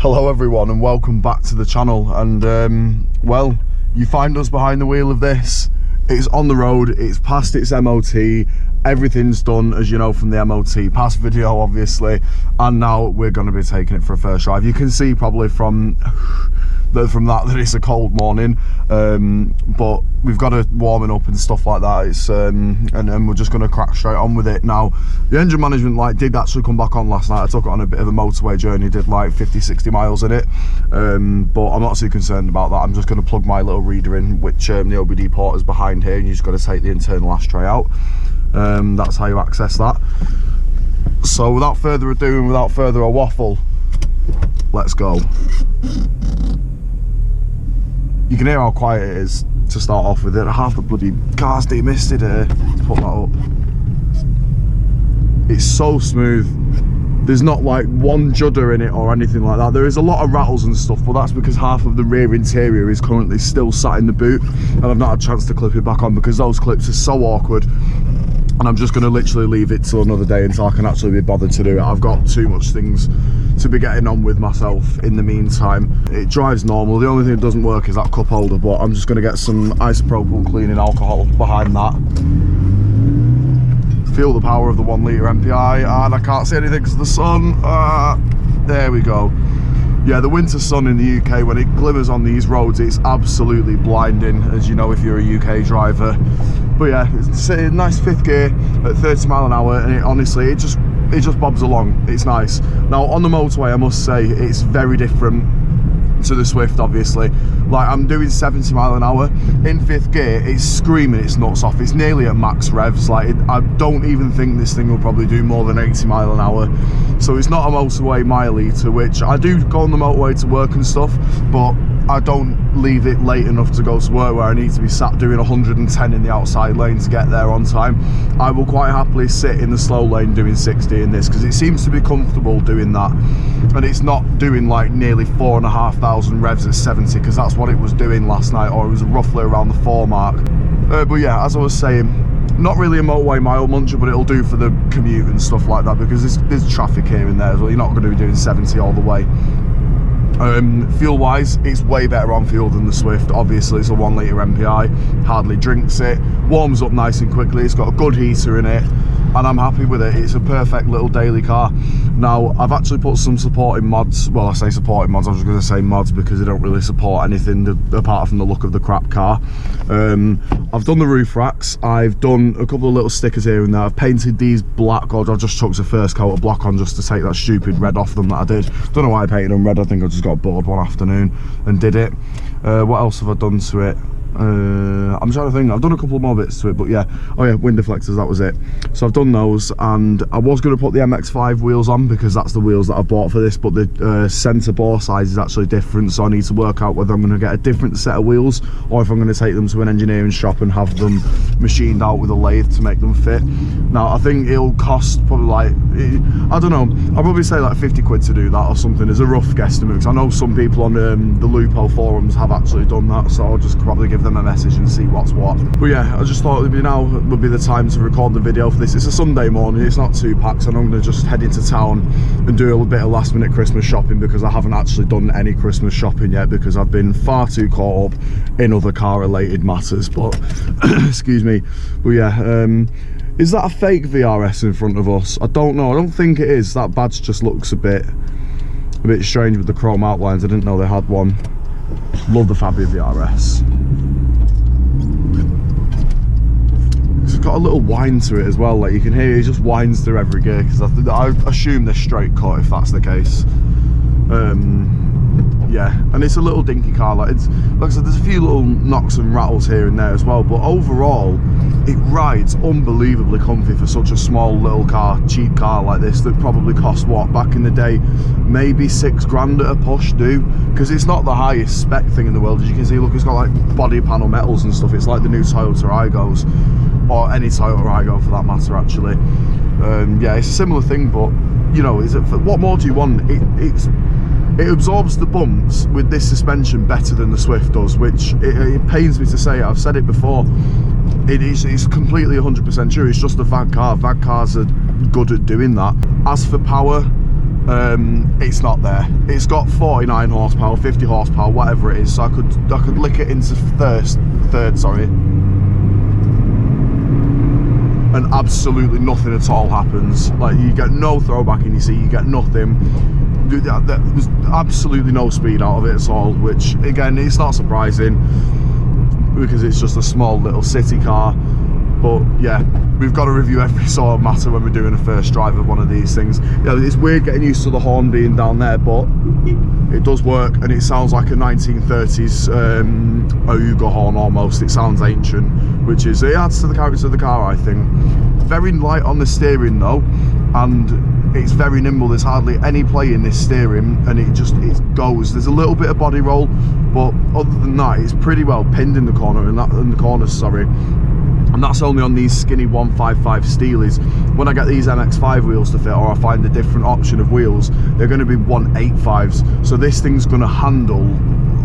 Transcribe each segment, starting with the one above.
Hello everyone and welcome back to the channel, and well, you find us behind the wheel of this. It's on the road, it's past its MOT, everything's done, as you know, from the MOT, past video obviously, and now we're going to be taking it for a first drive. You can see probably from that it's a cold morning, but we've got it warming up and stuff like that. It's and we're just going to crack straight on with it. Now the engine management light did actually come back on last night. I took it on a bit of a motorway journey, did like 50-60 miles in it, but I'm not too concerned about that. I'm just going to plug my little reader in, which the OBD port is behind here, and you just got to take the internal ashtray out. That's how you access that. So without further ado and without further a waffle, let's go. You can hear how quiet it is to start off with it. Half the bloody car's demisted here. Let's put that up. It's so smooth. There's not like one judder in it or anything like that. There is a lot of rattles and stuff, but that's because half of the rear interior is currently still sat in the boot, and I've not had a chance to clip it back on because those clips are so awkward. And I'm just going to literally leave it till another day until I can actually be bothered to do it. I've got too much things to be getting on with myself in the meantime. It drives normal. The only thing that doesn't work is that cup holder, but I'm just going to get some isopropyl cleaning alcohol behind that. Feel the power of the 1 litre MPI, and I can't see anything because of the sun. There we go. Yeah, the winter sun in the UK, when it glimmers on these roads, it's absolutely blinding, as you know if you're a UK driver. But yeah, it's a nice 5th gear at 30 mile an hour, and it honestly, it just bobs along. It's nice. Now on the motorway, I must say, it's very different to the Swift, obviously. Like, I'm doing 70 mile an hour in 5th gear. It's screaming its nuts off. It's nearly at max revs. Like, I don't even think this thing will probably do more than 80 mile an hour. So it's not a motorway mile eater, which I do go on the motorway to work and stuff, but I don't leave it late enough to go to work where I need to be sat doing 110 in the outside lane to get there on time. I will quite happily sit in the slow lane doing 60 in this, because it seems to be comfortable doing that, and it's not doing like nearly 4,500 revs at 70, because that's what it was doing last night, or it was roughly around the 4 mark. But yeah, as I was saying, not really a motorway mile muncher, but it'll do for the commute and stuff like that, because there's traffic here and there as well. You're not going to be doing 70 all the way. Fuel wise, it's way better on fuel than the Swift. Obviously it's a 1 litre MPI, hardly drinks it, warms up nice and quickly, it's got a good heater in it, and I'm happy with it. It's a perfect little daily car. Now I've actually put some supporting mods, well I say supporting mods, I'm just going to say mods because they don't really support anything apart from the look of the crap car. I've done the roof racks, I've done a couple of little stickers here and there, I've painted these black, or I've just chucked a first coat of black on just to take that stupid red off them that I did. Don't know why I painted them red, I think I just got bored one afternoon and did it. What else have I done to it? I'm trying to think. I've done a couple more bits to it, but yeah. Oh yeah, wind deflectors, that was it. So I've done those, and I was going to put the MX-5 wheels on because that's the wheels that I bought for this, but the centre bore size is actually different, so I need to work out whether I'm going to get a different set of wheels or if I'm going to take them to an engineering shop and have them machined out with a lathe to make them fit. Now I think it'll cost probably like, I don't know, I'll probably say like 50 quid to do that or something as a rough guesstimate, because I know some people on the Lupo forums have actually done that, so I'll just probably give them a message and see what's what. But yeah, I just thought now would be the time to record the video for this. It's a Sunday morning, it's not too packed, so I'm going to just head into town and do a little bit of last minute Christmas shopping, because I haven't actually done any Christmas shopping yet because I've been far too caught up in other car related matters. But excuse me. But yeah, is that a fake VRS in front of us? I don't know, I don't think it is. That badge just looks a bit strange with the chrome outlines. I didn't know they had one. Love the Fabia VRS. It's got a little whine to it as well, like you can hear it just whines through every gear, because I assume they're straight cut if that's the case. Yeah, and it's a little dinky car, like I said, there's a few little knocks and rattles here and there as well, but overall it rides unbelievably comfy for such a small little car, cheap car like this that probably cost, what, back in the day, maybe 6 grand at a push, because it's not the highest spec thing in the world. As you can see, look, it's got like body panel metals and stuff. It's like the new Toyota Aygos, or any Toyota Aygo for that matter, actually. Yeah, it's a similar thing, but you know, what more do you want? It absorbs the bumps with this suspension better than the Swift does, which it pains me to say. I've said it before. It's completely 100% true. It's just a VAG car. VAG cars are good at doing that. As for power, it's not there. It's got 49 horsepower, 50 horsepower, whatever it is, so I could lick it into third, sorry, and absolutely nothing at all happens. Like, you get no throwback in your seat, you get nothing. There was absolutely no speed out of it at all, which again, it's not surprising because it's just a small little city car. But yeah, we've got to review every sort of matter when we're doing a first drive of one of these things. Yeah, it's weird getting used to the horn being down there, but it does work, and it sounds like a 1930s Ayuga horn almost. It sounds ancient, which is, it adds to the character of the car, I think. Very light on the steering though, and it's very nimble. There's hardly any play in this steering, and it goes. There's a little bit of body roll, but other than that, it's pretty well pinned in the corner, in the corners, sorry. And that's only on these skinny 155 Steelies. When I get these MX5 wheels to fit, or I find a different option of wheels, they're going to be 185s. So this thing's going to handle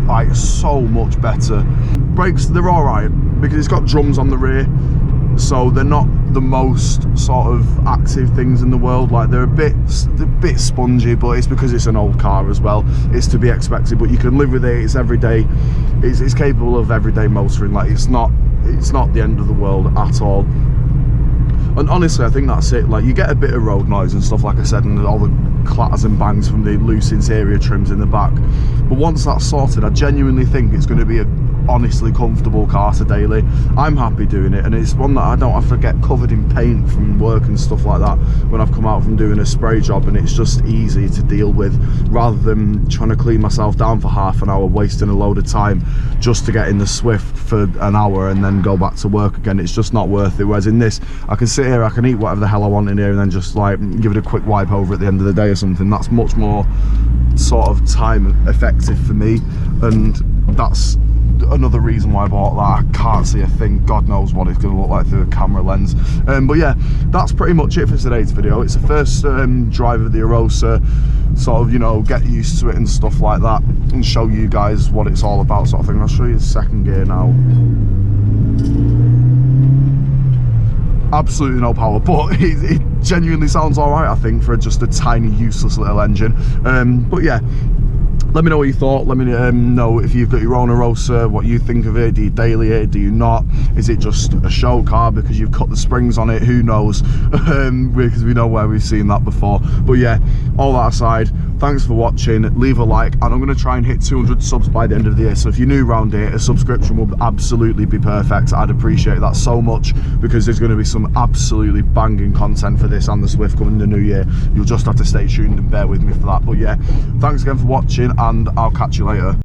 like so much better. Brakes, they're all right because it's got drums on the rear, so they're not the most sort of active things in the world. Like, they're a bit spongy, but it's because it's an old car as well. It's to be expected, but you can live with it. It's everyday. It's capable of everyday motoring. Like, it's not the end of the world at all. And honestly, I think that's it. Like, you get a bit of road noise and stuff, like I said, and all the clatters and bangs from the loose interior trims in the back. But once that's sorted, I genuinely think it's going to be a honestly comfortable car to daily. I'm happy doing it, and it's one that I don't have to get covered in paint from work and stuff like that when I've come out from doing a spray job, and it's just easy to deal with, rather than trying to clean myself down for half an hour, wasting a load of time just to get in the Swift for an hour and then go back to work again. It's just not worth it. Whereas in this, I can sit here, I can eat whatever the hell I want in here, and then just like give it a quick wipe over at the end of the day or something. That's much more sort of time effective for me, and that's another reason why I bought that. I can't see a thing. God knows what it's going to look like through a camera lens. But yeah, that's pretty much it for today's video. It's the first drive of the Arosa, sort of, you know, get used to it and stuff like that, and show you guys what it's all about, sort of thing. I'll show you the second gear now. Absolutely no power, but it genuinely sounds all right, I think, for just a tiny useless little engine. But yeah, let me know what you thought. Let me know if you've got your own Arosa, what you think of it. Do you daily it? Do you not? Is it just a show car because you've cut the springs on it? Who knows? Because we know where we've seen that before. But yeah, all that aside, thanks for watching. Leave a like, and I'm going to try and hit 200 subs by the end of the year. So if you're new around here, a subscription would absolutely be perfect. I'd appreciate that so much, because there's going to be some absolutely banging content for this and the Swift coming in the new year. You'll just have to stay tuned and bear with me for that. But yeah, thanks again for watching, and I'll catch you later.